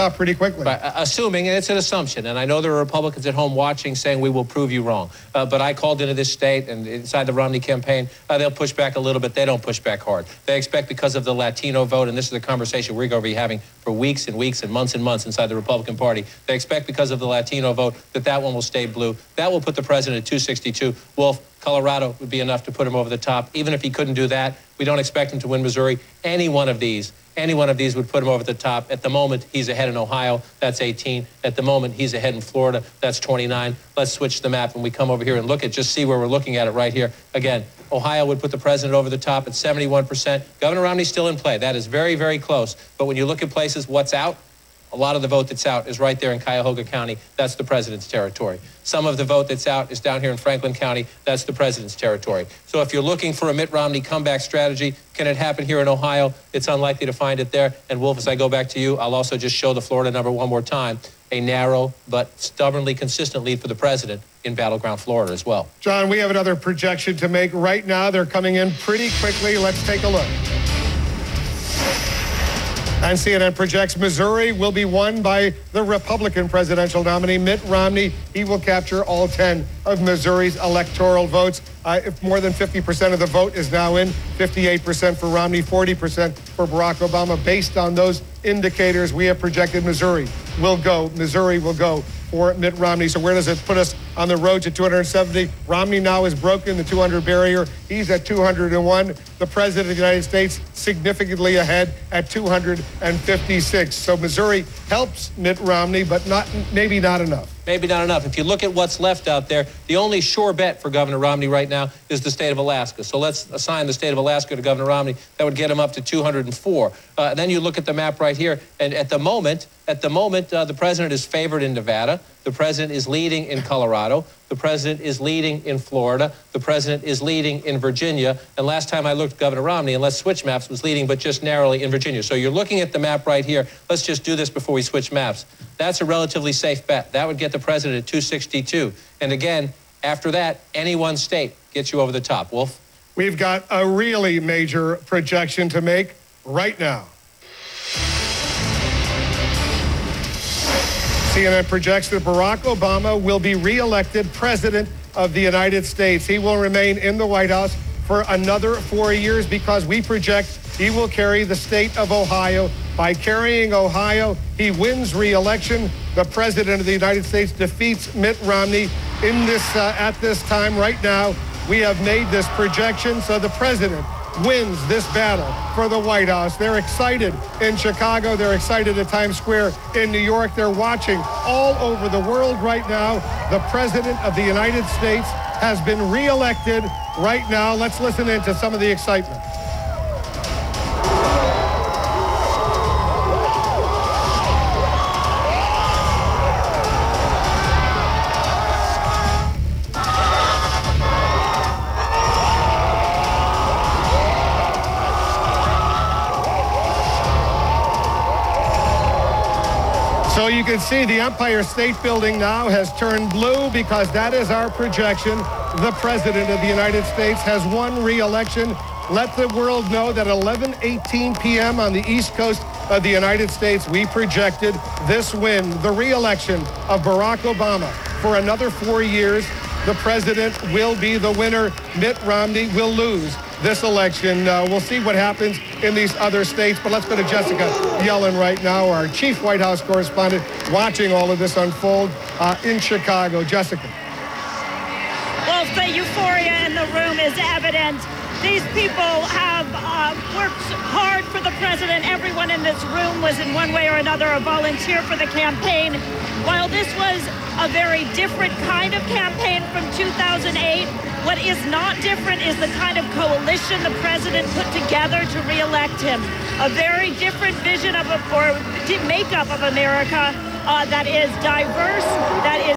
top pretty quickly. Right, assuming, and it's an assumption, and I know there are Republicans at home watching saying we will prove you wrong, but I called into this state, and inside the Romney campaign, they'll push back a little bit. They don't push back hard. They expect because of the Latino vote, and this is a conversation we're going to be having for weeks and weeks and months inside the Republican Party. They expect because of the Latino vote that one will stay blue. That will put the president at 262. Wolf, Colorado would be enough to put him over the top. Even if he couldn't do that, we don't expect him to win Missouri. Any one of these would put him over the top. At the moment, he's ahead in Ohio. That's 18. At the moment, he's ahead in Florida. That's 29. Let's switch the map and we come over here and look at, just see where we're looking at it right here. Again, Ohio would put the president over the top at 71%. Governor Romney's still in play. That is very, very close. But when you look at places, what's out? A lot of the vote that's out is right there in Cuyahoga County. That's the president's territory. Some of the vote that's out is down here in Franklin County. That's the president's territory. So if you're looking for a Mitt Romney comeback strategy, can it happen here in Ohio? It's unlikely to find it there. And Wolf, as I go back to you, I'll also just show the Florida number one more time. A narrow but stubbornly consistent lead for the president in battleground Florida as well. John, we have another projection to make right now. They're coming in pretty quickly. Let's take a look. And CNN projects Missouri will be won by the Republican presidential nominee, Mitt Romney. He will capture all 10 of Missouri's electoral votes. If more than 50% of the vote is now in, 58% for Romney, 40% for Barack Obama. Based on those indicators, we have projected Missouri will go for Mitt Romney. So where does it put us on the road to 270? Romney now has broken the 200 barrier. He's at 201. The president of the United States significantly ahead at 256. So Missouri helps Mitt Romney, but maybe not enough. Maybe not enough. If you look at what's left out there, the only sure bet for Governor Romney right now is the state of Alaska. So let's assign the state of Alaska to Governor Romney. That would get him up to 204. Then you look at the map right here, and at the moment, the president is favored in Nevada. The president is leading in Colorado. The president is leading in Florida. The president is leading in Virginia. And last time I looked, Governor Romney, and let's switch maps, was leading, but just narrowly in Virginia. So you're looking at the map right here. Let's just do this before we switch maps. That's a relatively safe bet. That would get the president at 262. And again, after that, any one state gets you over the top. Wolf? We've got a really major projection to make right now. CNN projects that Barack Obama will be reelected president of the United States. He will remain in the White House for another 4 years because we project he will carry the state of Ohio. By carrying Ohio, he wins re-election. The president of the United States defeats Mitt Romney in this at this time right now. We have made this projection, so the president wins this battle for the White House. They're excited in Chicago. They're excited at Times Square in New York. They're watching all over the world right now. The president of the United States has been reelected right now. Let's listen into some of the excitement. So you can see the Empire State Building now has turned blue because that is our projection. The President of the United States has won re-election. Let the world know that at 11:18 p.m. on the East Coast of the United States, we projected this win, the re-election of Barack Obama for another 4 years. The president will be the winner. Mitt Romney will lose this election. We'll see what happens in these other states, but let's go to Jessica Yellen right now, our chief White House correspondent, watching all of this unfold in Chicago. Jessica. Well, the euphoria in the room is evident. These people have worked hard for the president. Everyone in this room was in one way or another a volunteer for the campaign. While this was a very different kind of campaign from 2008, what is not different is the kind of coalition the president put together to re-elect him. A very different vision of or makeup of America that is diverse, that is